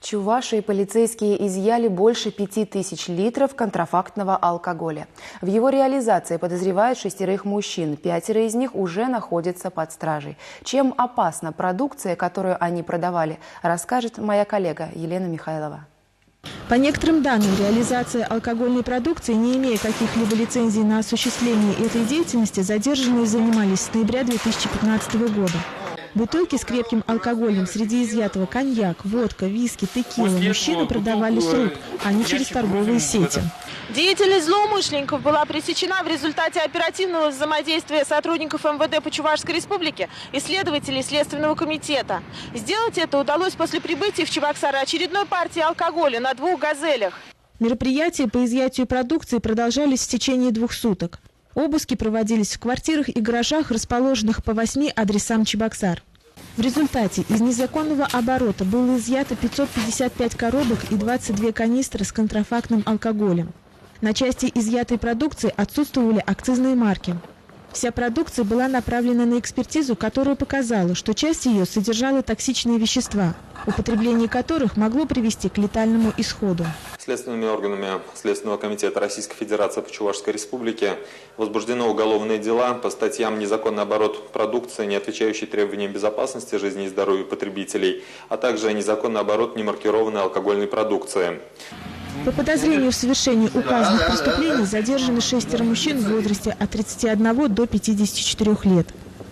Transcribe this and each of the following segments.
Чувашии полицейские изъяли больше 5000 литров контрафактного алкоголя. В его реализации подозревают 6 мужчин. 5 из них уже находятся под стражей. Чем опасна продукция, которую они продавали, расскажет моя коллега Елена Михайлова. По некоторым данным, реализация алкогольной продукции, не имея каких-либо лицензий на осуществление этой деятельности, задержанные занимались с ноября 2015 года. Бутылки с крепким алкоголем, среди изъятого коньяк, водка, виски, текила, мужчины продавали с рук, а не через торговые сети. Деятельность злоумышленников была пресечена в результате оперативного взаимодействия сотрудников МВД по Чувашской республике и следователей Следственного комитета. Сделать это удалось после прибытия в Чебоксары очередной партии алкоголя на 2 «Газелях». Мероприятия по изъятию продукции продолжались в течение 2 суток. Обыски проводились в квартирах и гаражах, расположенных по 8 адресам Чебоксар. В результате из незаконного оборота было изъято 555 коробок и 22 канистры с контрафактным алкоголем. На части изъятой продукции отсутствовали акцизные марки. Вся продукция была направлена на экспертизу, которая показала, что часть ее содержала токсичные вещества, употребление которых могло привести к летальному исходу. Следственными органами Следственного комитета Российской Федерации по Чувашской Республике возбуждено уголовные дела по статьям «Незаконный оборот продукции, не отвечающей требованиям безопасности жизни и здоровья потребителей», а также «Незаконный оборот немаркированной алкогольной продукции». По подозрению в совершении указанных преступлений задержаны 6 мужчин в возрасте от 31 до 54 лет.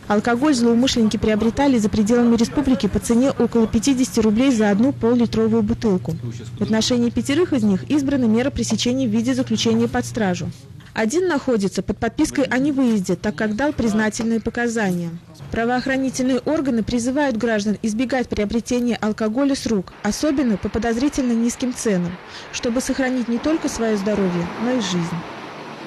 Алкоголь злоумышленники приобретали за пределами республики по цене около 50 рублей за одну пол-литровую бутылку. В отношении 5 из них избрана мера пресечения в виде заключения под стражу. Один находится под подпиской о невыезде, так как дал признательные показания. Правоохранительные органы призывают граждан избегать приобретения алкоголя с рук, особенно по подозрительно низким ценам, чтобы сохранить не только свое здоровье, но и жизнь.